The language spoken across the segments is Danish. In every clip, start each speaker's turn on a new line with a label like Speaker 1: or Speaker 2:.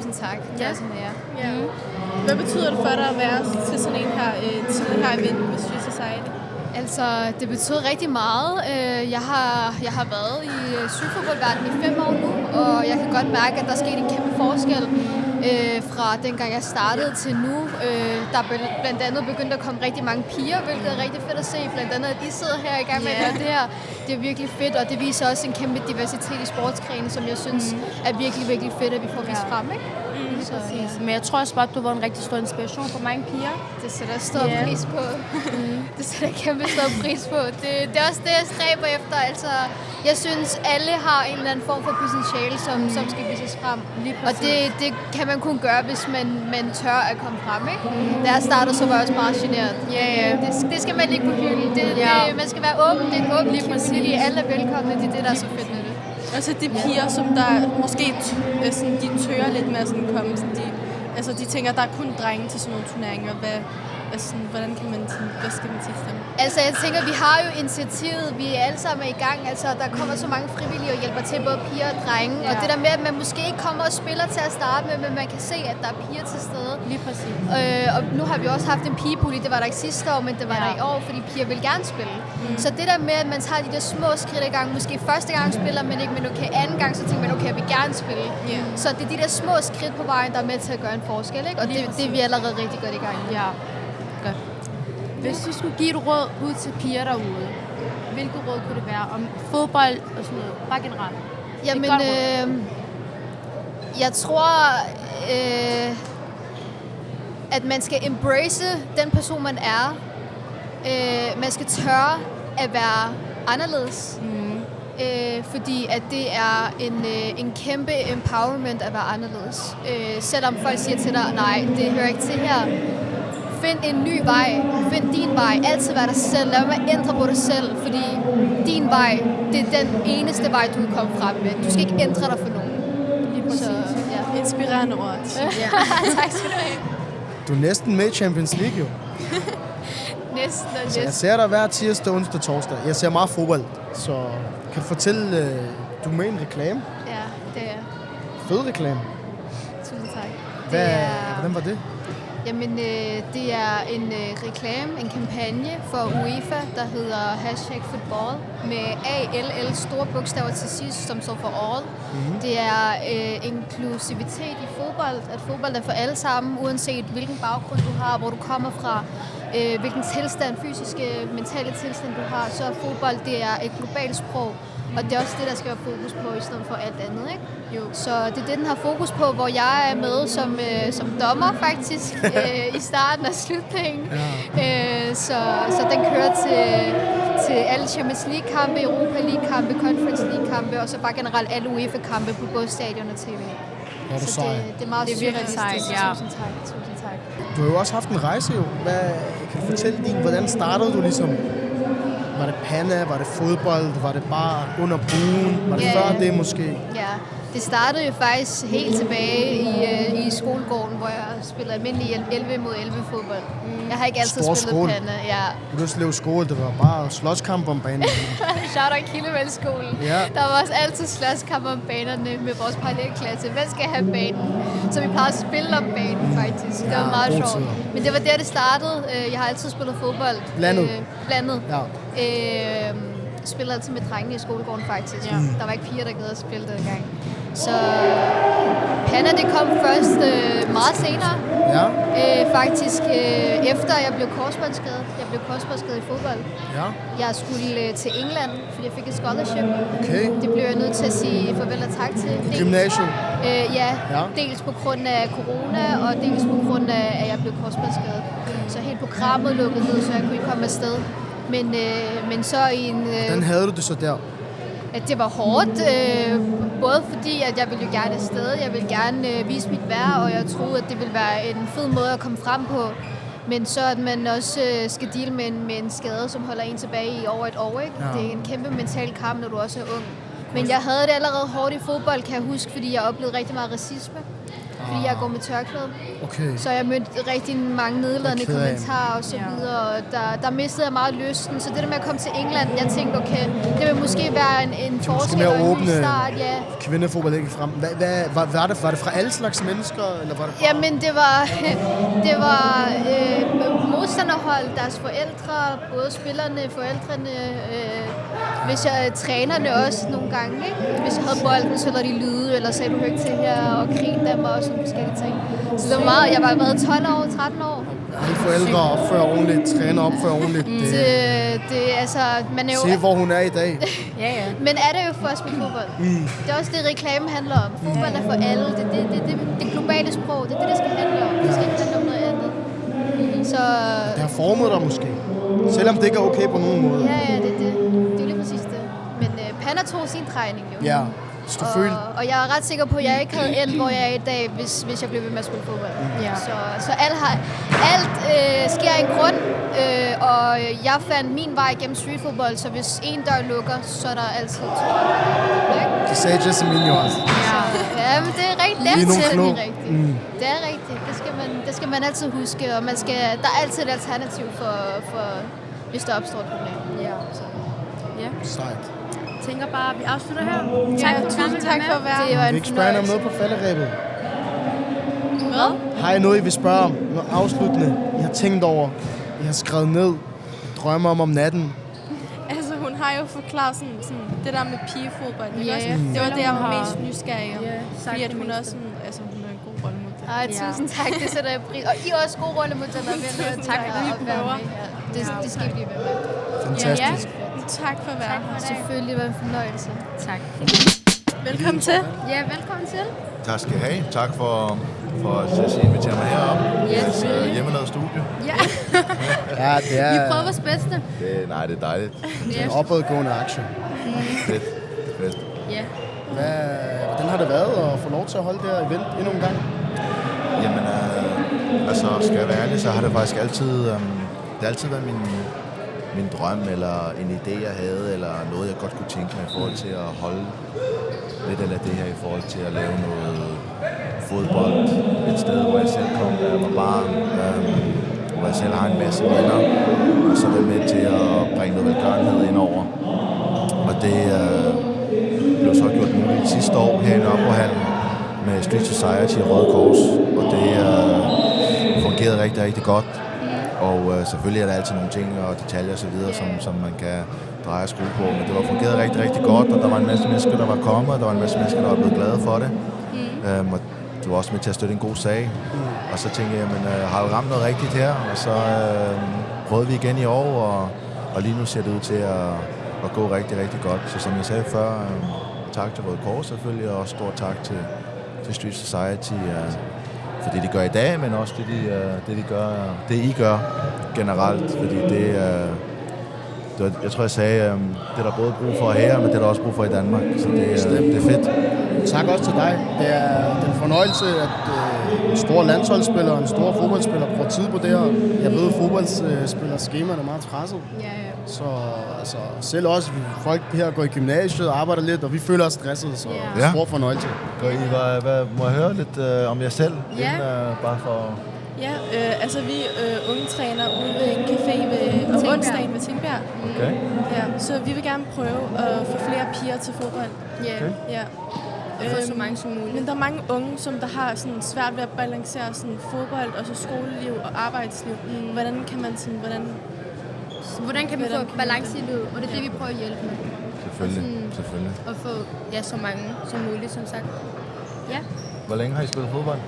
Speaker 1: Tusind tak. Det er sådan her.
Speaker 2: Ja. Hvad betyder det for dig at være til sådan en her, til den her event med Street Society?
Speaker 1: Altså, det betyder rigtig meget. Jeg har været i cykelfodboldverdenen i 5 år nu, og jeg kan godt mærke, at der er sket en kæmpe forskel fra dengang jeg startede til nu. Der er blandt andet begyndt at komme rigtig mange piger, hvilket er rigtig fedt at se. Blandt andet, at de sidder her i gang med det her. Det er virkelig fedt, og det viser også en kæmpe diversitet i sportsgrene, som jeg synes er virkelig, virkelig fedt, at vi får vist frem, ikke?
Speaker 3: Så, men jeg tror også bare, at du var en rigtig stor inspiration for mange piger.
Speaker 1: Det sætter jeg stor pris på. Det sætter jeg kæmpe stor pris på. Det er også det, jeg stræber efter. Altså, jeg synes, alle har en eller anden form for potentiale, som skal vises frem. Og det kan man kun gøre, hvis man tør at komme frem, ikke? Da jeg startede, så var jeg også meget generet. Det skal man ikke på hylden. Man skal være åben. Det er en åben community. Alle er velkomne. Det er det, der er så fedt med det.
Speaker 2: Altså de piger, som der måske sådan, de tører lidt med at sådan komme, sådan, de tænker, at der er kun drenge til sådan nogle turneringer. Hvordan kan man sådan, hvad skal man sige til dem?
Speaker 1: Altså jeg tænker, vi har jo initiativet, vi er alle sammen i gang. Altså der kommer så mange frivillige og hjælper til, både piger og drenge. Og det der med, at man måske ikke kommer og spiller til at starte med, men man kan se, at der er piger til stede.
Speaker 3: Lige præcis.
Speaker 1: Og nu har vi også haft en pigepulje, det var der ikke sidste år, men det var der i år, fordi piger vil gerne spille. Så det der med, at man tager de der små skridt i gang, måske første gang spiller man ikke, men okay, anden gang, så tænker man, okay, jeg vil gerne spille. Så det er de der små skridt på vejen, der er med til at gøre en forskel, ikke? Og det er vi allerede rigtig godt i gang.
Speaker 3: Ja. Godt. Hvis du skulle give et råd ud til piger derude, hvilket råd kunne det være om fodbold og sådan noget, bare generelt?
Speaker 1: Jamen, jeg tror, at man skal embrace den person, man er. Man skal tørre at være anderledes. Fordi at det er en kæmpe empowerment at være anderledes. Selvom folk siger til dig, nej, det hører ikke til her. Find en ny vej. Find din vej. Altid være dig selv. Lad mig ændre på dig selv, fordi din vej, det er den eneste vej, du kan komme frem med. Du skal ikke ændre dig for nogen.
Speaker 2: Så, ja. Inspirerende ord.
Speaker 1: Ja. Tak skal du have.
Speaker 4: Du er næsten med i Champions League, jo.
Speaker 1: Næsten.
Speaker 4: Jeg ser dig hver tirsdag, onsdag, torsdag. Jeg ser meget fodbold, så kan du fortælle, du er med i en reklame?
Speaker 1: Ja, det er.
Speaker 4: Fed reklame.
Speaker 1: Tusind tak.
Speaker 4: Hvordan var det?
Speaker 1: Jamen, det er en reklame, en kampagne for UEFA, der hedder #football med ALL store bogstaver til sidst, som står for all. Det er inklusivitet i fodbold, at fodbold er for alle sammen, uanset hvilken baggrund du har, hvor du kommer fra, hvilken tilstand, fysiske, mentale tilstand du har, så fodbold, det er et globalt sprog. Og det er også det, der skal være fokus på, i stedet for alt andet, ikke? Jo. Så det er det, den har fokus på, hvor jeg er med som dommer, faktisk, i starten og slutningen. Ja. Så den kører til alle Champions League-kampe, Europa League-kampe, Conference League-kampe, og så bare generelt alle UEFA-kampe på både stadion og tv.
Speaker 4: Ja,
Speaker 1: så det er meget surrealistisk.
Speaker 3: Ja.
Speaker 1: Tusind tak.
Speaker 4: Du har jo også haft en rejse, jo. Kan du fortælle din, hvordan startede du ligesom? Var det panna? Var det fodbold? Var det bare under buen? Var det før det måske?
Speaker 1: Ja, det startede jo faktisk helt tilbage i skolegården, hvor jeg spillede almindelig 11 mod 11 fodbold. Jeg har ikke altid spillet panna. Ja.
Speaker 4: Udsløv skole, det var bare slåskamp om banen.
Speaker 1: Shout out Kildevældskolen.
Speaker 4: Ja.
Speaker 1: Der var også altid slåskamp om banerne med vores parallelklasse. Hvem skal have banen? Så vi plejede at spille om banen, faktisk. Det var meget sjovt. Men det var der, det startede. Jeg har altid spillet fodbold. Blandet. Ja. Spillede altid med drengene i skolegården, faktisk. Ja. Der var ikke piger, der gad at spille det engang. Så panna, det kom først meget senere. Ja. Faktisk efter jeg blev korsbåndsskadet. Jeg blev korsbåndsskadet i fodbold. Ja. Jeg skulle til England, fordi jeg fik et scholarship.
Speaker 4: Okay.
Speaker 1: Det blev jeg nødt til at sige farvel og tak til.
Speaker 4: Gymnasium?
Speaker 1: Ja, dels på grund af corona, og dels på grund af, at jeg blev korsbåndsskadet. Så helt programmet lukkede ned, så jeg kunne ikke komme afsted. Men så i en...
Speaker 4: Hvordan havde du det så der?
Speaker 1: At det var hårdt, både fordi, at jeg ville jo gerne afsted, jeg ville gerne vise mit værd, og jeg troede, at det ville være en fed måde at komme frem på. Men så at man også skal deale med en skade, som holder en tilbage i over et år, ikke? Ja. Det er en kæmpe mental kamp, når du også er ung. Men jeg havde det allerede hårdt i fodbold, kan jeg huske, fordi jeg oplevede rigtig meget racisme. fordi jeg går med tørklæde.
Speaker 4: Okay.
Speaker 1: Så jeg mødte rigtig mange nedladende
Speaker 4: Jeg er ked af.
Speaker 1: kommentarer og så videre. Der mistede jeg meget lysten. Så det der med at komme til England, jeg tænkte, okay, det vil måske være en forskel
Speaker 4: mere
Speaker 1: og en ny
Speaker 4: åbne.
Speaker 1: start. Ja.
Speaker 4: Kvindefodbold ikke frem. Var det fra alle slags mennesker? Eller var det fra...
Speaker 1: Jamen, det var modstanderhold, deres forældre, både spillerne, forældrene, hvis jeg trænerne også nogle gange, ikke? Hvis jeg havde bolden, så lavede de lyde, eller sagde du højt til her, og grinte af mig og sådan forskellige ting. Så det var meget, jeg var været 12 år, 13 år.
Speaker 4: Alle forældre opfører ordentligt, træner opfører ordentligt.
Speaker 1: Det altså, man er jo...
Speaker 4: Se, hvor hun er i dag.
Speaker 3: Ja.
Speaker 1: Men er det jo for at spille fodbold? Det er også det, reklamen handler om. Fodbold er for alle. Det globale sprog, det er det, det skal handle om. Det skal ikke handle om noget andet. Så...
Speaker 4: Det har formet dig måske. Selvom det ikke er okay på nogen måde.
Speaker 1: Ja, det er det. Det er lige præcis det. Men Panna tog sin drejning jo.
Speaker 4: Ja, selvfølgelig.
Speaker 1: Og jeg er ret sikker på, at jeg ikke havde endt, hvor jeg er i dag, hvis jeg blev ved med at spille fodbold.
Speaker 3: Ja.
Speaker 1: Så alt sker af en grund, og jeg fandt min vej gennem streetfodbold, så hvis en dør lukker, så er der altid to.
Speaker 4: Det sagde Jessamine jo også.
Speaker 1: Ja, men det er rigtigt.
Speaker 4: I er nogle
Speaker 1: Det
Speaker 4: flow.
Speaker 1: er rigtigt. Det er rigtigt. Det skal man altid huske, og der er altid et alternativ for hvis der opstår et problem.
Speaker 3: Ja.
Speaker 4: Sejt.
Speaker 3: Jeg tænker bare, at vi afslutter her.
Speaker 2: Tusind tak for at være
Speaker 1: Det var
Speaker 2: her.
Speaker 1: en
Speaker 4: Vi ikke spørge om
Speaker 1: fornøjelse.
Speaker 4: noget på falderæbet.
Speaker 2: Hvad?
Speaker 4: Har I noget, I vil spørge om? Noget afsluttende, I har tænkt over? I har skrevet ned? I drømmer om natten?
Speaker 2: Altså, hun har jo forklaret sådan det der med pigefodbold. Ikke
Speaker 3: Ja,
Speaker 2: også?
Speaker 3: jeg
Speaker 2: Det var
Speaker 3: føler,
Speaker 2: det, jeg
Speaker 3: hun
Speaker 2: var
Speaker 3: har-
Speaker 2: mest nysgerrig om.
Speaker 3: Ja, sagt
Speaker 2: Fordi at
Speaker 3: det
Speaker 2: hun
Speaker 3: meste.
Speaker 2: også sådan, altså, hun er en god rollemodel.
Speaker 1: Ej, tusind tak. Det sætter jeg pris. Og I er også gode rollemodeller. Tak for
Speaker 2: Vi
Speaker 1: at være
Speaker 2: prøver.
Speaker 1: med her. Det skal vi blive ved med.
Speaker 4: Fantastisk.
Speaker 2: Tak for at være her.
Speaker 1: Selvfølgelig var en fornøjelse.
Speaker 3: Tak.
Speaker 2: Velkommen til.
Speaker 3: Ja, velkommen til.
Speaker 5: Tak skal I have. Tak for at invitere mig herop.
Speaker 3: Yes.
Speaker 5: Hjemmelavet studie.
Speaker 3: Ja,
Speaker 4: Ja, det er,
Speaker 3: vi prøver vores bedste.
Speaker 5: Nej, det er dejligt.
Speaker 4: det er en opadgående aktie.
Speaker 5: Fedt.
Speaker 3: Ja.
Speaker 4: Hvordan har det været at få lov til at holde det her event endnu en gang?
Speaker 5: Jamen, altså, skal jeg være ærlig, så har det faktisk altid, det har altid været min drøm, eller en idé, jeg havde, eller noget, jeg godt kunne tænke mig i forhold til at holde lidt af det her, i forhold til at lave noget fodbold et sted, hvor jeg selv kom, da jeg var barn, hvor jeg selv har en masse venner, og så være med til at bringe noget velgørenhed ind over. Og det blev så gjort muligt sidste år her i Nørrebrohallen med Street Society og Røde Kors, og det fungerede rigtig, rigtig godt. Og selvfølgelig er der altid nogle ting og detaljer og så videre, som man kan dreje og skrue på, men det var fungeret rigtig, rigtig godt, og der var en masse mennesker, der var kommet, og der var en masse mennesker, der var blevet glade for det. Og det var også med til at støtte en god sag. Og så tænkte jeg, men har vi ramt noget rigtigt her? Og så prøvede vi igen i år, og lige nu ser det ud til at gå rigtig, rigtig godt. Så som jeg sagde før, tak til Røde Kors selvfølgelig, og stor tak til Street Society, for det de gør i dag, men også det I gør generelt, fordi jeg tror, jeg sagde, det er der både brug for her, men det er der også brug for i Danmark, så det er fedt.
Speaker 4: Tak også til dig. Det er en fornøjelse, at en stor landsholdsspiller og en stor fodboldspiller bruger tid på det her. Jeg ved, at fodboldspillers skemaerne er meget presset.
Speaker 3: Ja.
Speaker 4: Så altså, selv også, folk her går i gymnasiet og arbejder lidt, og vi føler os stresset, så
Speaker 5: Ja.
Speaker 4: stor fornøjelse.
Speaker 5: Må jeg høre lidt om jer selv?
Speaker 3: Ja.
Speaker 5: Inden, bare for...
Speaker 2: Ja, altså vi unge træner ude ved en café om
Speaker 3: Tingbjerg.
Speaker 2: onsdagen ved Tingbjerg.
Speaker 5: Okay.
Speaker 2: Ja, så vi vil gerne prøve at få flere piger til fodbold.
Speaker 3: Ja.
Speaker 2: Ja.
Speaker 3: Få så mange som muligt.
Speaker 2: Men der er mange unge, som der har sådan svært ved at balancere sådan fodbold, og så skoleliv og arbejdsliv. Hvordan kan man sådan,
Speaker 3: Hvordan kan vi få
Speaker 2: Hvordan kan
Speaker 3: balance i livet? Og det er det, vi prøver at hjælpe med.
Speaker 5: Selvfølgelig.
Speaker 3: Og få så mange som muligt, som sagt. Ja.
Speaker 5: Hvor længe har I spillet fodbold?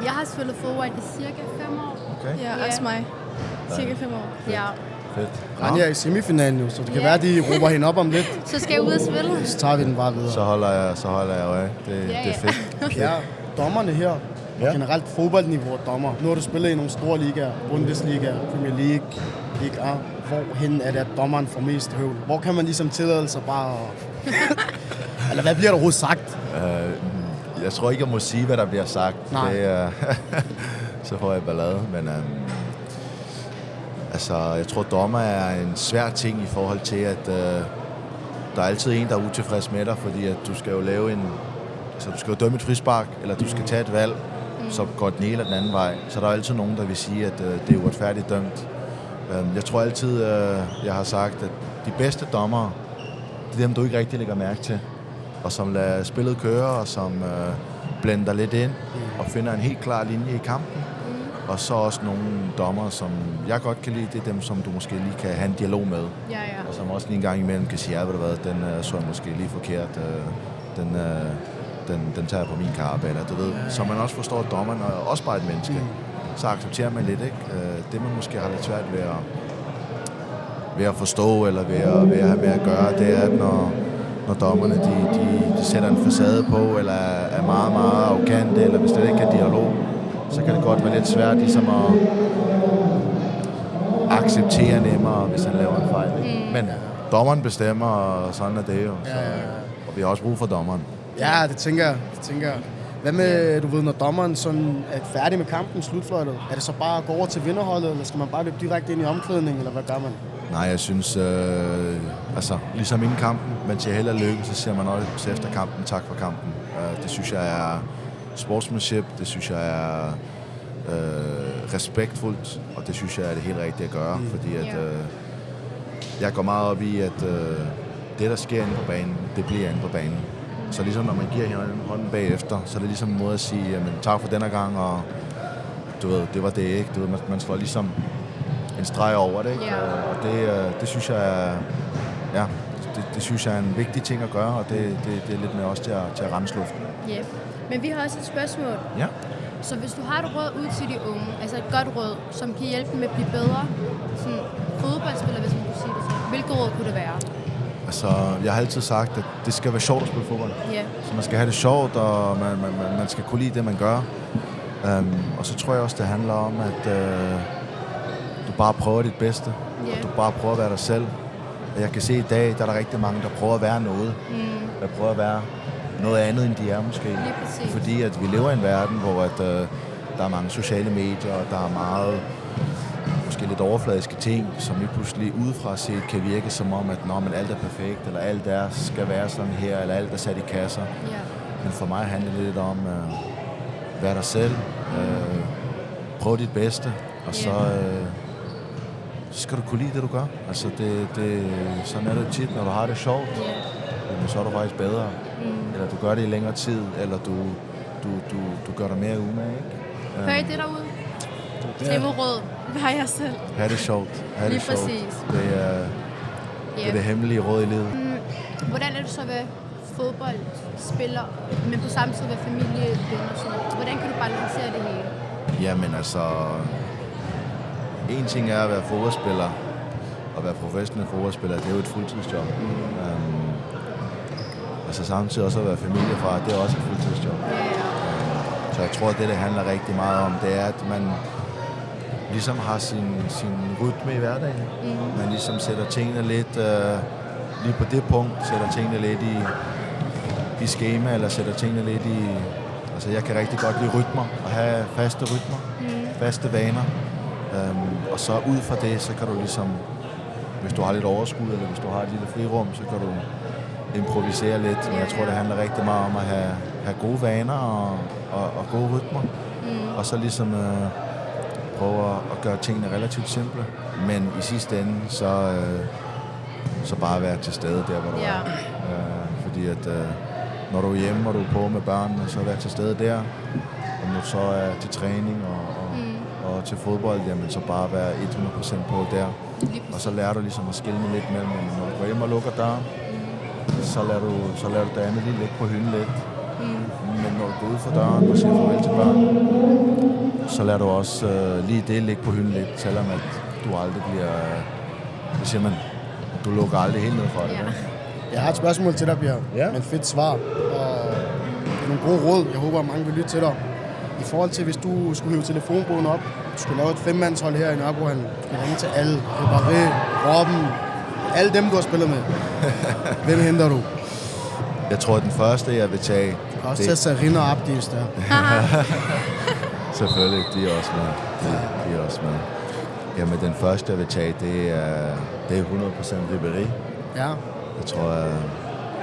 Speaker 3: Jeg har spillet fodbold i cirka 5 år.
Speaker 5: Okay.
Speaker 2: Ja, også mig. Cirka 5 år.
Speaker 3: Ja.
Speaker 5: Fedt.
Speaker 4: Rania er i semifinalen jo, så det kan være, at de råber hende op om lidt.
Speaker 3: Så skal jeg ud og spille.
Speaker 4: Så tager vi den bare videre.
Speaker 5: Så holder jeg øje. Det er fedt.
Speaker 4: Ja, dommerne her,
Speaker 5: Ja.
Speaker 4: generelt fodboldniveau af dommer. Nu har du spillet i nogle store ligaer, Bundesliga, Premier League, Liga A. Hvorhen er det, at dommeren får mest høvl? Hvor kan man ligesom tillade sig bare Eller hvad bliver der overhovedet sagt?
Speaker 5: Jeg tror ikke, jeg må sige, hvad der bliver sagt.
Speaker 4: Nej.
Speaker 5: Det, så får jeg ballade. Men altså, jeg tror, dommer er en svær ting i forhold til, at der er altid en, der er utilfreds med dig, fordi at du skal jo lave Så du skal jo dømme et frispark, eller du skal tage et valg, så går den ene eller den anden vej. Så der er altid nogen, der vil sige, at det er uretfærdigt dømt. Jeg tror altid, jeg har sagt, at de bedste dommere, det er dem, du ikke rigtig lægger mærke til. Og som lader spillet køre, og som blender lidt ind, og finder en helt klar linje i kampen. Og så også nogle dommer, som jeg godt kan lide, det er dem, som du måske lige kan have en dialog med.
Speaker 3: Ja.
Speaker 5: Og som også lige en gang imellem kan sige, ja, ved du hvad, den så jeg måske lige forkert, den tager på min karpe, eller du ved. Så man også forstår, at dommeren er også bare et menneske. Så accepterer man lidt, ikke? Det man måske har lidt svært ved at forstå, eller ved at have med at gøre, det er, at når dommerne de sætter en facade på, eller er meget, meget arrogante, eller hvis der ikke er dialog, så kan det godt være lidt svært ligesom at acceptere nemmere, hvis han laver en fejl. Men dommeren bestemmer, og sådan er det jo. Så, og vi har også brug for dommeren.
Speaker 4: Ja, det tænker jeg. Hvad med, du ved, når dommeren sådan er færdig med kampen, slutfløjtet, er det så bare at gå over til vinderholdet, eller skal man bare løbe direkte ind i omklædningen, eller hvad gør man?
Speaker 5: Nej, jeg synes, ligesom inden kampen, man siger held og lykke, så siger man også efter kampen, tak for kampen. Det synes jeg er sportsmanship, det synes jeg er respektfuldt, og det synes jeg er det helt rigtige at gøre, fordi at jeg går meget op i, at det, der sker inde på banen, det bliver inde på banen. Så ligesom når man giver hinanden hånden bagefter, så er det ligesom en måde at sige, jamen tak for denne gang, og du ved, det var det ikke. Du ved, man slår ligesom en streg over det, ikke? Og det synes jeg er, det synes jeg er en vigtig ting at gøre, og det er lidt med også til at rense luften.
Speaker 3: Ja. Men vi har også et spørgsmål.
Speaker 5: Ja.
Speaker 3: Så hvis du har et råd ud til de unge, altså et godt råd, som kan hjælpe dem med at blive bedre, sådan fodboldspiller, hvis man kunne sige det sådan, hvilket råd kunne det være?
Speaker 5: Altså, jeg har altid sagt, at det skal være sjovt at spille fodbold.
Speaker 3: Ja.
Speaker 5: Så man skal have det sjovt, og man skal kunne lide det, man gør. Og så tror jeg også, det handler om, at du bare prøver dit bedste.
Speaker 3: Yeah.
Speaker 5: Og du bare prøver at være dig selv. Og jeg kan se i dag, der er der rigtig mange, der prøver at være noget. Der prøver at være noget andet, end de er måske.
Speaker 3: Lige præcis.
Speaker 5: Fordi at vi lever i en verden, hvor at, der er mange sociale medier, og der er meget måske lidt overfladiske ting, som lige pludselig udefra set kan virke som om, at men alt er perfekt, eller alt skal være sådan her, eller alt er sat i kasser.
Speaker 3: Ja.
Speaker 5: Men for mig handler det lidt om at være dig selv, prøv dit bedste, og så skal du kunne lide det, du gør. Altså, sådan er det tit, når du har det sjovt, så er du faktisk bedre. Eller du gør det i længere tid, eller du gør dig mere umage, ikke?
Speaker 3: Hører I det derude? Temaråd. Vær jer selv.
Speaker 5: Ha' det sjovt.
Speaker 3: Lige præcis.
Speaker 5: Det er det hemmelige råd i livet.
Speaker 3: Hvordan er du så ved fodboldspiller, men på samme tid ved familie, venner og sådan noget? Hvordan kan du balancere det hele?
Speaker 5: Jamen altså, en ting er at være fodboldspiller, og være professionel fodboldspiller, det er jo et fuldtidsjob. Altså samtidig også at være familiefar, det er også et fuldtidsjob. Så jeg tror, at det handler rigtig meget om, det er, at man ligesom har sin rytme i hverdagen. Man ligesom sætter tingene lidt, lige på det punkt, sætter tingene lidt i skema, eller sætter tingene lidt i... Altså jeg kan rigtig godt lide rytmer, og have faste rytmer, faste vaner. Og så ud fra det, så kan du ligesom, hvis du har lidt overskud, eller hvis du har et lille frirum, så kan du improvisere lidt. Men jeg tror, det handler rigtig meget om at have gode vaner og gode rytmer. Og så ligesom prøve at gøre tingene relativt simple. Men i sidste ende, så bare være til stede der, hvor du er. Fordi at når du er hjemme, og du er på med børnene, så være til stede der. Og når du så er til træning og til fodbold, jamen så bare være 100% på der. Og så lærer du ligesom at skille lidt mellem, når du går hjem og lukker døren, så lader du det andet lige ligge på hylden lidt. Men når du går ud fra døren og siger farvel til børn, så lader du også lige det ligge på hylden lidt, selvom at du aldrig bliver, hvad siger man, du lukker aldrig helt ned for det. Ja.
Speaker 4: Jeg har et spørgsmål til dig, Bjerg.
Speaker 5: Ja.
Speaker 4: Men fedt svar. Og nogle gode råd. Jeg håber, at mange vil lytte til dig. I forhold til, hvis du skulle hive telefonbogen op, du skulle lave et 5-mandshold her i Nørrebrohallen, du skulle ringe til alle, Ribéry, Robben, alle dem, du har spillet med. Hvem henter du?
Speaker 5: Jeg tror, at den første, jeg vil tage...
Speaker 4: Du kan også tage Sarina og Abdi, hvis der.
Speaker 5: Selvfølgelig, de er også med. De er også med. Jamen, den første, jeg vil tage, det er 100% Ribéry.
Speaker 4: Ja.
Speaker 5: Jeg tror,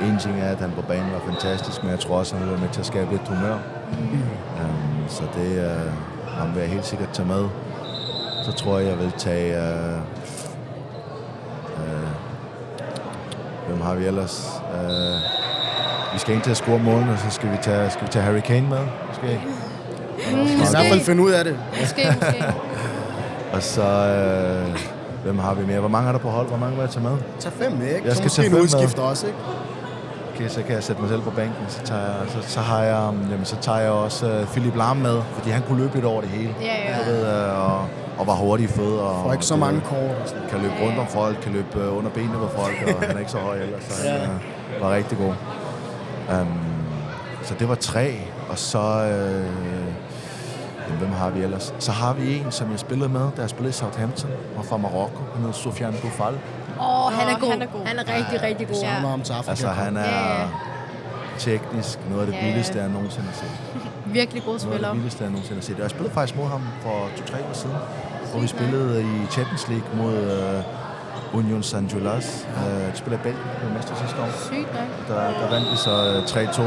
Speaker 5: En ting er, at han på banen var fantastisk, men jeg tror også, at han var med til at skabe lidt humør. Så det ham vil jeg helt sikkert tage med. Så tror jeg vil tage... hvem har vi ellers? Vi skal ind til at score målene, og så skal vi tage Harry Kane med, måske.
Speaker 4: I hvert fald finde ud af det.
Speaker 1: Måske.
Speaker 5: Og så... hvem har vi mere? Hvor mange er der på hold? Hvor mange vil jeg tage med?
Speaker 4: Tag 5 med, ikke?
Speaker 5: Jeg
Speaker 4: Så
Speaker 5: skal
Speaker 4: måske
Speaker 5: tage
Speaker 4: en
Speaker 5: 5 med.
Speaker 4: udskifter også, ikke?
Speaker 5: Okay, så kan jeg sætte mig selv på bænken. Så tager jeg også Philip Lahm med, fordi han kunne løbe lidt over det hele.
Speaker 1: Ja.
Speaker 5: Du ved, og var hurtig i fødder.
Speaker 4: Får ikke så mange kort og sådan.
Speaker 5: Kan løbe rundt om folk, kan løbe under benene på folk, og han er ikke så høj ellers, så han var rigtig god. Så det var 3, og så... hvem har vi ellers? Så har vi en, som jeg spillede med, da jeg spillede i Southampton, og fra Marokko. Han hedder Sofiane Boufal.
Speaker 1: Han er god.
Speaker 2: Han er god.
Speaker 1: Han er rigtig, rigtig god.
Speaker 4: Sammen ham til Afrika.
Speaker 5: Altså, han er teknisk noget af det vildeste, jeg nogensinde har set.
Speaker 3: Virkelig god
Speaker 5: Noget af
Speaker 3: spiller.
Speaker 5: det vildeste, jeg nogensinde har set. Jeg spillede faktisk mod ham for 2-3 år siden, hvor vi spillede i Champions League mod Union Saint-Gilloise. De spillede i Belgien på mester sidste år.
Speaker 3: Sygt nok.
Speaker 5: Der vandt vi så 3-2.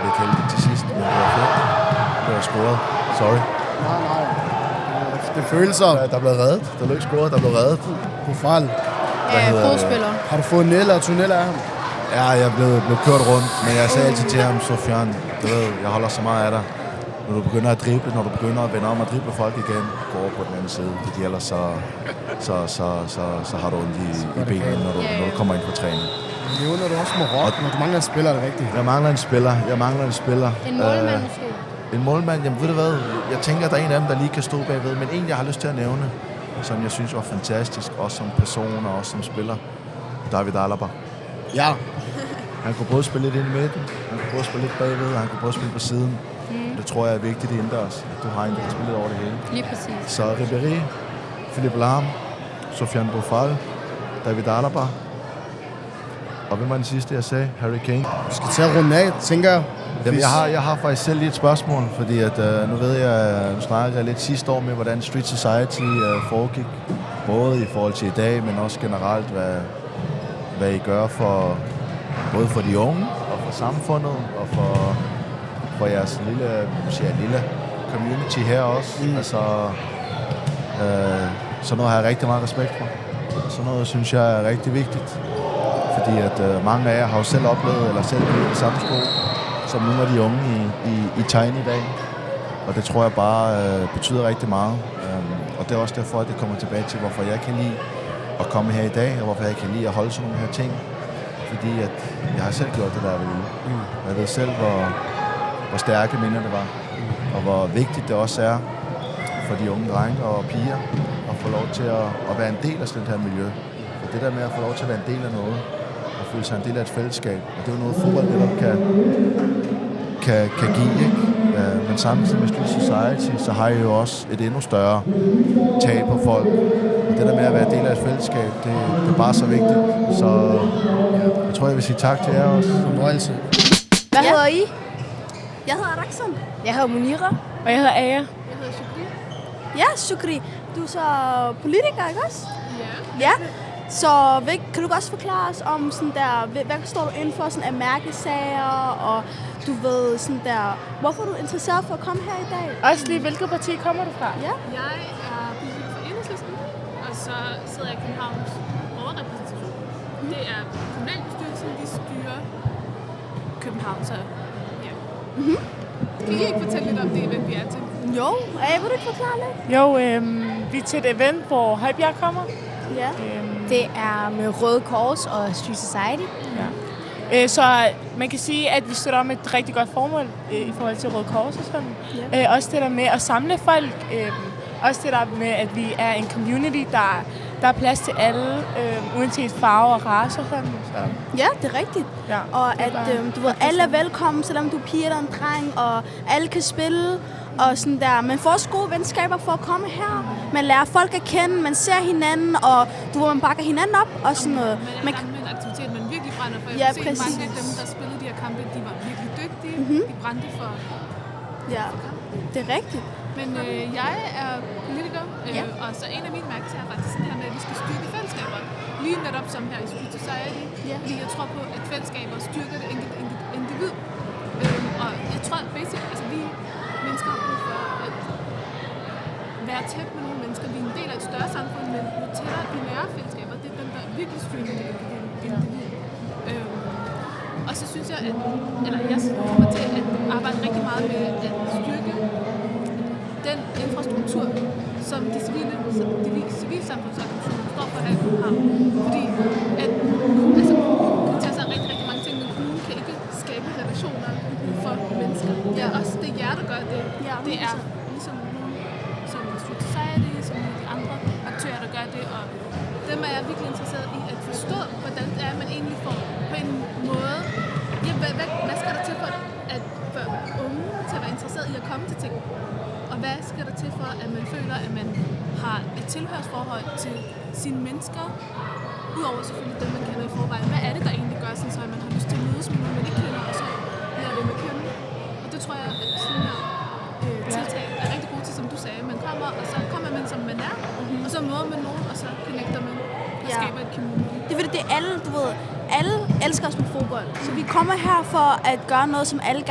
Speaker 5: Lidt heldigt til sidst, men det var fedt. Det var scoret. Sorry.
Speaker 4: Nej. Det er følelser.
Speaker 5: Der blev reddet. Der blev ikke scoret, der blev reddet.
Speaker 4: Boufal.
Speaker 3: Ja, god spiller.
Speaker 4: Har du fået Nell og tunnel af ham?
Speaker 5: Ja, jeg blev kørt rundt, men jeg sagde altid til ham, Sofiane, du ved, jeg holder så meget af dig. Når du begynder at drible, når du begynder at vende om og drible folk igen, gå over på den anden side, fordi ellers så har du ondt i benene, når du kommer ind på træning.
Speaker 4: Nævner du også Marokko, når du mangler en spiller, er det rigtigt?
Speaker 5: Jeg mangler en spiller.
Speaker 3: En målmand måske.
Speaker 5: En målmand, jamen ved du hvad, jeg tænker, at der er en af dem, der lige kan stå bagved, men en, jeg har lyst til at nævne, som jeg synes var fantastisk, også som person og også som spiller, David Alaba.
Speaker 4: Ja.
Speaker 5: Han kunne både spille lidt ind i midten, han kunne både spille lidt bagved, og han kunne både spille på siden. Det tror jeg er vigtigt indendørs, at du har en, der kan spille lidt over det hele.
Speaker 3: Lige præcis.
Speaker 5: Så Ribéry, Philip Lahm, Sofiane Boufal, David Alaba. Og hvem var den sidste, jeg sagde? Harry Kane.
Speaker 4: Du skal til at runde af, tænker jeg.
Speaker 5: Jamen, jeg har faktisk selv lige et spørgsmål, fordi at, nu ved jeg, nu snakkede jeg lidt sidste år med, hvordan Street Society foregik. Både i forhold til i dag, men også generelt, hvad I gør for både for de unge og for samfundet og for jeres lille community her også. Altså, sådan noget har jeg rigtig meget respekt for. Sådan noget synes jeg er rigtig vigtigt. Fordi at mange af jer har jo selv oplevet, eller selv blevet i samme sko, som nogle af de unge i tegn i dag. Og det tror jeg bare betyder rigtig meget. Og det er også derfor, at det kommer tilbage til, hvorfor jeg kan lide at komme her i dag, og hvorfor jeg kan lide at holde sådan nogle her ting. Fordi at jeg har selv gjort det, der jeg ville. Jeg ved selv, hvor stærke minder det var. Og hvor vigtigt det også er for de unge drenge og piger at få lov til at være en del af sådan et her miljø. Og det der med at få lov til at være en del af noget, og føle sig en del af et fællesskab, og det er jo noget, fodbold netop kan give, ikke? Men samtidig med Street Society, så har I jo også et endnu større tag på folk. Og det der med at være en del af et fællesskab, det er bare så vigtigt. Så jeg tror, jeg vil sige tak til jer også.
Speaker 4: Fornøjelse.
Speaker 6: Hvad hedder I?
Speaker 2: Jeg hedder Raksan.
Speaker 6: Jeg hedder Munira.
Speaker 3: Og jeg hedder Aya.
Speaker 2: Jeg hedder Shukri.
Speaker 6: Ja, Shukri. Du er så politiker, ikke også?
Speaker 2: Ja.
Speaker 6: Ja. Så kan du også forklare os om sådan der, hvad står du inden for sådan af mærkesager, og du ved sådan der, hvorfor er du interesseret for at komme her i dag?
Speaker 3: Også lige, hvilket parti kommer du fra?
Speaker 6: Ja.
Speaker 2: Jeg er politiker for Enhedslisten, og så sidder jeg i Københavns overrepræsentation. Det er kommunalbestyrelsen, de styrer København, så ja. Kan I ikke fortælle lidt om det event, vi er til?
Speaker 6: Jo, vil du ikke forklare lidt?
Speaker 3: Jo, vi er til et event, hvor Højbjerg kommer.
Speaker 6: Ja.
Speaker 7: Det er med Røde Kors og Street Society.
Speaker 3: Så man kan sige, at vi støtter med et rigtig godt formål i forhold til Røde Kors og sådan. Også det der med at samle folk. Også det der med, at vi er en community, der er plads til alle, uanset farve og race og sådan. Så.
Speaker 6: Ja, det er rigtigt.
Speaker 3: Ja,
Speaker 6: Og at du ved, alle er velkommen, selvom du er pige eller en dreng, og alle kan spille. Og sådan der. Man får også gode venskaber for at komme her. Man lærer folk at kende, man ser hinanden, og man bakker hinanden op og sådan noget.
Speaker 2: Man er med en aktivitet, man virkelig brænder for. Jeg
Speaker 6: Ja,
Speaker 2: har set
Speaker 6: præcis.
Speaker 2: mange af dem, der spillede de her kampe, de var virkelig dygtige. De brændte for.
Speaker 6: Ja, det er rigtigt.
Speaker 2: Men jeg er politiker, og så en af mine mærkesager er faktisk det her med, at vi skal styrke fællesskaber. Lige netop som her i Street Society. Fordi jeg tror på, at fællesskaber styrker det enkelte individ. Og jeg tror, altså vi mennesker har brug for at være tæt med nogle mennesker. Vi er en del af et større samfund, men jo tættere de nære fællesskaber, det er dem, der virkelig styrker det individ. Og så synes jeg, at jeg kommer til at arbejde rigtig meget med at styrke den infrastruktur, som de civilsamfundsorganisationer står for her i København. Fordi at kan tage sig rigtig, rigtig mange ting, men kommunen kan ikke skabe relationer for mennesker. Det er også det jer, der gør det. Det er ligesom nogen som Street Society, som nogle af de andre aktører, der gør det. Og dem er jeg virkelig interesseret i at forstå, hvordan det er, man egentlig får på en måde. Hvad skal der til for at unge til at være interesseret i at komme til ting? Og hvad skal der til for, at man føler, at man har et tilhørsforhold til sine mennesker, udover selvfølgelig dem, man kender i forvejen? Hvad er det, der egentlig gør, sådan, så at man har lyst til at mødes med nogen, man ikke kender, og så lærer dem at kende? Og det tror jeg, at sådan her tiltag er rigtig gode til, som du sagde. Man kommer, og så kommer man, som man er, og så møder man nogen, og så connecter man og skaber et community.
Speaker 6: Det er fordi, det er alle, du ved, alle elsker os med fodbold. Så vi kommer her for at gøre noget, som alle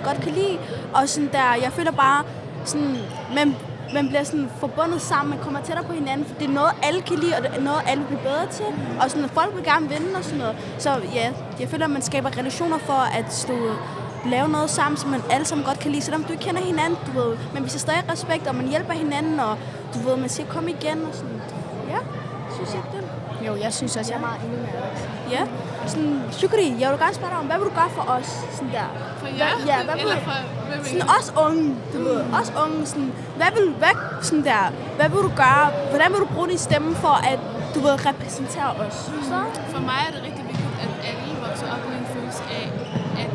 Speaker 6: godt kan lide. Og sådan der, jeg føler bare, sådan, man bliver sådan forbundet sammen, man kommer tættere på hinanden, for det er noget, alle kan lide, og det er noget, alle bliver bedre til. Og sådan, folk vil gerne vinde og sådan noget. Så ja, jeg føler, at man skaber relationer for at lave noget sammen, som man alle sammen godt kan lide. Selvom du ikke kender hinanden, du ved, men vi ser stadig respekt, og man hjælper hinanden, og du ved, man siger, kom igen og sådan. Ja, synes jeg det.
Speaker 7: Jo, jeg synes også, jeg er meget enig med Alex.
Speaker 6: Ja, sådan, Shukri, jeg vil gerne spørge dig om, hvad vil du gøre for os? Sådan der.
Speaker 2: For jer?
Speaker 6: Ja, hvad
Speaker 2: eller for hvem?
Speaker 6: Sådan os unge, du ved, os unge, sådan, sådan der, hvad vil du gøre? Hvordan vil du bruge din stemme for at, du ved, repræsentere os? Så?
Speaker 2: For mig er det rigtig vigtigt, at alle vokser op med en følelse af, at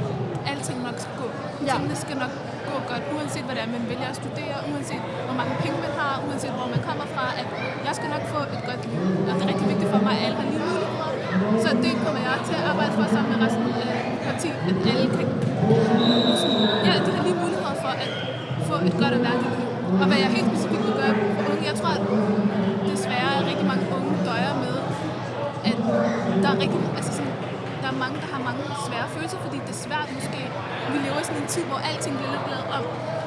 Speaker 2: alting nok skal gå. Tingene skal nok gå godt, uanset hvad det er, man vælger at studere, uanset hvor mange penge man har, uanset hvor man kommer fra, at jeg skal nok få et godt liv. Og det er rigtig vigtigt for mig, at alle har lige muligheder. Så det kommer jeg til at arbejde for sammen med resten af parti, at alle kan de har lige muligheder for at få et godt og værdigt liv. Og hvad jeg helt specifikt vil gøre for unge, jeg tror, at desværre rigtig mange unge døjer med, at der er rigtig, altså sådan, der er mange, der har mange svære følelser, fordi det er svært måske. Vi lever i sådan en tid, hvor alting bliver lidt lavet om.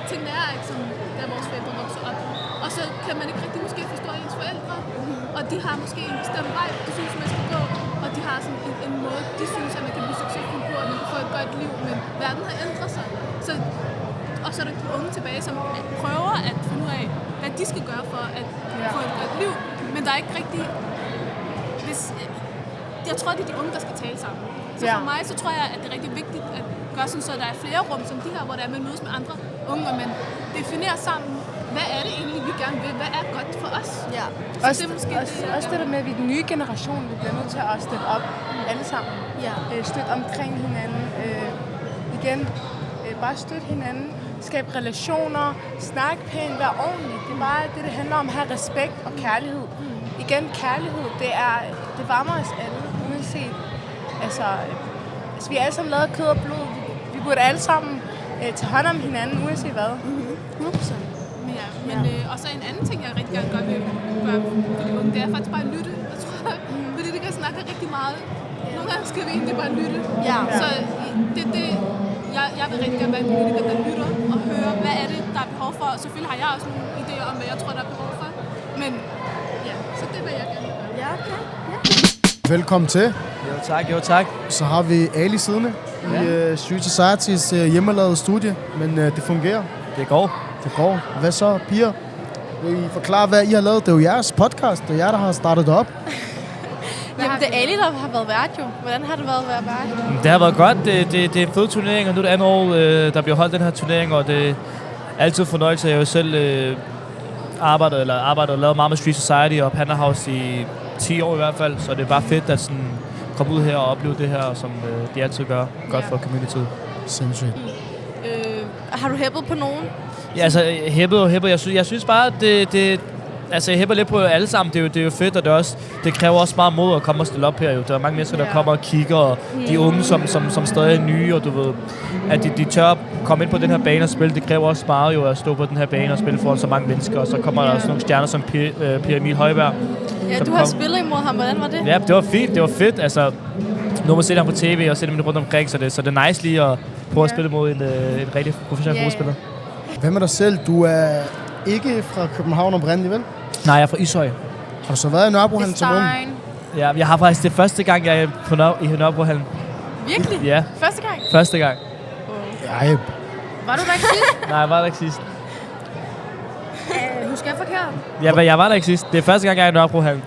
Speaker 2: Tingene er ikke sådan, da vores forældre vokser op. Og så kan man ikke rigtig måske forstå ens forældre. Og de har måske en bestemt vej, de synes, man skal gå. Og de har sådan en måde, de synes, at man kan blive succesfuld på, og man kan få et godt liv. Men verden har ændret sig. Og så er der de unge tilbage, som prøver at finde ud af, hvad de skal gøre for at få et godt liv. Men der er ikke rigtig... Jeg tror, det er de unge, der skal tale sammen. Så for mig, så tror jeg, at det er rigtig vigtigt at gøre sådan, så der er flere rum som de her, hvor der er, man mødes med andre unge, og man definerer sammen, hvad er det egentlig, vi gerne vil? Hvad er godt for os?
Speaker 6: Ja.
Speaker 3: Også det der med, at vi er den nye generation, vi bliver nødt til at støtte op alle sammen.
Speaker 6: Ja.
Speaker 3: Støtte omkring hinanden. Bare støtte hinanden. Skabe relationer. Snakke pænt. Være ordentlig. Det er bare det handler om at have respekt og kærlighed. Igen, kærlighed, det varmer os alle, uanset. Altså, vi er alle sammen lavet af kød og blod. Vi burde alle sammen tage hånd om hinanden, uanset hvad.
Speaker 6: 100%.
Speaker 2: Og så en anden ting, jeg rigtig gerne godt vil gøre for de unge, det er faktisk bare at lytte. Jeg tror, politikere snakker rigtig meget. Nogle gange skal vi egentlig bare lytte.
Speaker 6: Ja.
Speaker 2: Så jeg vil rigtig gerne være en politiker, der lytter og hører, hvad er det, der er behov for. Og selvfølgelig har jeg også nogle idéer om, hvad jeg tror, der er behov for. Men ja, så det vil jeg gerne gøre.
Speaker 6: Ja, okay. Ja.
Speaker 4: Velkommen til.
Speaker 8: Jo tak.
Speaker 4: Så har vi Ali siddende i Street Societys hjemmelavede studie, men det fungerer.
Speaker 8: Det går.
Speaker 4: Hvad så, piger? Vil I forklare, hvad I har lavet? Det er jo jeres podcast. Det er jer, der har startet det op.
Speaker 7: Jamen, det er Ali, der har været vært jo. Hvordan har det været at være vært?
Speaker 8: Det har været godt. Det er en fed turnering, og nu er det andet år, der bliver holdt den her turnering, og det er altid fornøjelse. Jeg har jo selv arbejdet og lavet meget med Street Society og Panda House i 10 år i hvert fald, så det er bare fedt at sådan komme ud her og opleve det her, som de altid gør godt for communityet.
Speaker 4: Sindssygt.
Speaker 7: Har du hæppet på nogen?
Speaker 8: Ja, altså hæppet. Jeg synes bare, at Altså, jeg hæpper lidt på alle sammen. Det er jo fedt, og det kræver også meget mod at komme og stille op her. Jo. Der er mange mennesker, der kommer og kigger, og de unge, som stadig er nye, og du ved, at de tør at komme ind på den her bane og spille. Det kræver også meget jo at stå på den her bane og spille foran så mange mennesker, og så kommer der også nogle stjerner som Per Emil Højberg.
Speaker 7: Ja, du har spillet imod ham. Hvordan var det?
Speaker 8: Ja, det var fint. Det var fedt. Altså, nu har man set ham på tv og set ham rundt omkring, så det er nice lige at prøve at spille mod en rigtig professionel fodboldspiller.
Speaker 4: Hvem er dig selv? Du er ikke fra København oprindeligt, vel?
Speaker 8: Nej, jeg er fra Ishøj.
Speaker 4: Har du så været i Nørrebrohallen som ung?
Speaker 8: Ja, jeg har faktisk det første gang, jeg er i Nørrebrohallen.
Speaker 7: Virkelig?
Speaker 8: Ja.
Speaker 7: Første gang?
Speaker 8: Første gang.
Speaker 4: Ej,
Speaker 7: Var du der ikke sidst?
Speaker 8: Nej, jeg var der ikke sidst.
Speaker 7: Husker jeg forkert?
Speaker 8: Ja, men jeg var der ikke sidst. Det er første gang, jeg er i Nørrebrohallen.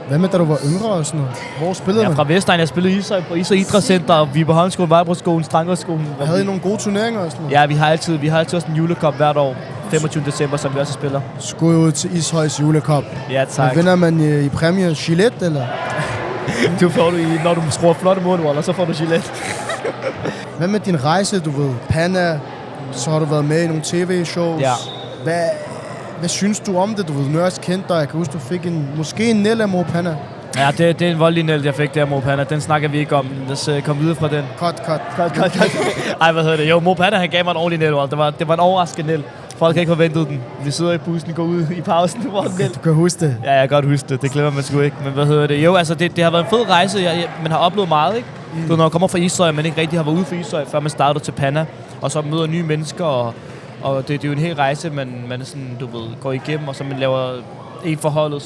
Speaker 4: hvad med da du var yngre og sådan noget? Hvor spillede
Speaker 8: Jeg er
Speaker 4: man?
Speaker 8: fra Vestegn. Jeg spillede i Ishøj på Ishøj Idrætscenter, og Viborgholmskolen, Vejbroskolen, Strandgårdsskolen.
Speaker 4: Havde I nogle gode turneringer og sådan noget?
Speaker 8: Ja, vi har altid også en julekop hvert år. 25. december, som vi også spiller.
Speaker 4: Skud ud til Ishøjs julekop.
Speaker 8: Ja, tak.
Speaker 4: Vinder man i præmie Gillette, eller?
Speaker 8: Du får når du skruer flotte målwaller, så får du Gillette.
Speaker 4: Hvad med din rejse, du ved? Panna, så har du været med i nogle tv-shows.
Speaker 8: Ja.
Speaker 4: Hvad synes du om det? Du ved, nu har jeg også kendt dig. Jeg kan huske, du fik måske en næl af Panna.
Speaker 8: Ja, det er en voldelig næld, jeg fik der, Mopanna. Den snakker vi ikke om. Lad os komme videre fra den.
Speaker 4: Cut.
Speaker 8: Ej, hvad hedder det? Jo, Mopanna, han gav mig en ordentlig næld. Det var en overraskende næld. Folk har ikke forventet den. Vi sidder i bussen, går ud i pausen.
Speaker 4: Du kan huske det.
Speaker 8: Ja, jeg kan godt huske det. Det glemmer man sgu ikke. Men hvad hedder det? Jo, altså, det har været en fed rejse. Man har oplevet meget, ikke? Du, når man kommer fra Ishøj, man ikke rigtig har været ude for Ishøj, før man starter til Panna. Og så møder nye mennesker, og det er jo en hel rejse, man sådan, du ved, går igennem, og så man laver en forholdet,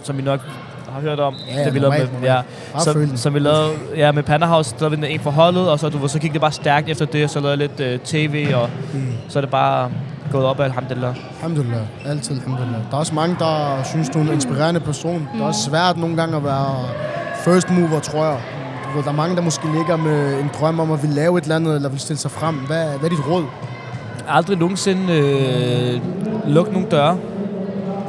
Speaker 8: som vi nok har hørt om.
Speaker 4: Ja,
Speaker 8: det vi lavede med, som vi lavede med Panda House, der var en forholdet, og så, så gik det bare stærkt efter det, og så lavede jeg lidt tv, og så er det bare gået op af alhamdulillah.
Speaker 4: Alhamdulillah. Altid alhamdulillah. Der er også mange, der synes, du er en inspirerende person. Det er også svært nogle gange at være first mover, tror jeg. Du ved, der er mange, der måske ligger med en drøm om at ville lave et eller andet, eller vil stille sig frem. Hvad er dit råd?
Speaker 8: Aldrig nogensinde luk nogle døre.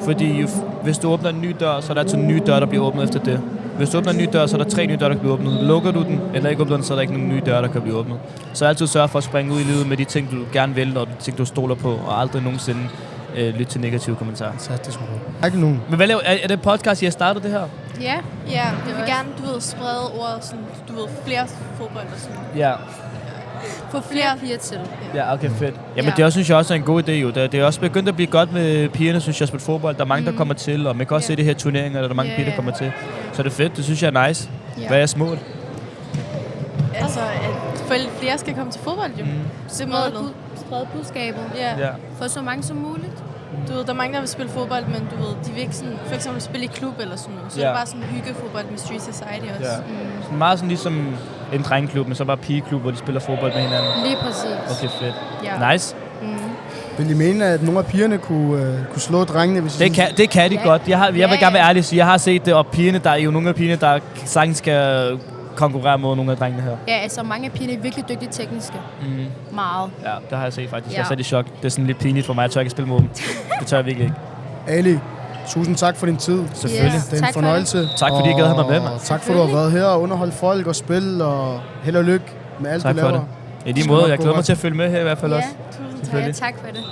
Speaker 8: Fordi hvis du åbner en ny dør, så er der altid en ny dør, der bliver åbnet efter det. Hvis du åbner en ny dør, så er der 3 nye døre, der kan blive åbnet. Lukker du den, eller ikke åbner den, så er der ikke nogen nye døre, der kan blive åbnet. Så altid sørg for at springe ud i livet med de ting, du gerne vil, og de ting, du stoler på, og aldrig nogensinde lytte til negative kommentarer.
Speaker 4: Så det sgu godt. Ikke nogen.
Speaker 8: Men hvad laver, er det podcast, I har startet det her?
Speaker 7: Ja, vi vil gerne, du ved, sprede ordet, sådan, du ved, flere fodbold og sådan.
Speaker 8: Ja.
Speaker 7: Få flere piger til.
Speaker 8: Ja, okay, fedt. Jamen, det også, synes jeg også er en god idé, jo. Det er også begyndt at blive godt med pigerne, synes jeg, at spille fodbold. Der er mange, der kommer til, og man kan også se det her turneringer, der er mange piger, der kommer til. Så det er fedt, det synes jeg er nice. Hvad er jeres mål?
Speaker 7: Altså, at flere skal komme til fodbold, jo. Det er målet.
Speaker 1: Sprede budskabet.
Speaker 7: Ja.
Speaker 1: For så mange som muligt.
Speaker 7: Du ved, der er mange, der vil spille fodbold, men du ved, de vil ikke sådan, for eksempel spille i klub eller sådan noget. Så er det bare sådan hyggefodbold med Street Society også.
Speaker 8: Ja. Sådan meget sådan ligesom en drengklub, men så bare pigeklub, hvor de spiller fodbold med hinanden.
Speaker 1: Lige præcis.
Speaker 8: Okay, fedt.
Speaker 1: Ja.
Speaker 8: Nice.
Speaker 4: Vil I mene, at nogle af pigerne kunne slå drengene, hvis
Speaker 8: Det kan de godt. Jeg vil gerne være ærlig og sige, jeg har set det, og pigerne, der er jo nogle af pigerne, der sagtens skal konkurrere mod nogle af drengene her.
Speaker 1: Ja, altså mange af pigerne er virkelig dygtige tekniske. Meget.
Speaker 8: Ja, det har jeg set faktisk.
Speaker 1: Ja.
Speaker 8: Jeg er sat i chok. Det er sådan lidt pinligt for mig, at jeg tør ikke spille mod dem. Det tør jeg virkelig ikke.
Speaker 4: Ali, tusind tak for din tid.
Speaker 8: Selvfølgelig.
Speaker 4: Det er en fornøjelse.
Speaker 8: Tak fordi I gad have mig med, mand.
Speaker 4: Tak for, du har været her og underholdt folk og spille, og held og lykke med alt,
Speaker 8: Tak
Speaker 4: du
Speaker 8: for
Speaker 4: laver.
Speaker 8: det. I lige måde, jeg glæder mig til at følge med her i hvert fald også.
Speaker 1: Ja, tak for det.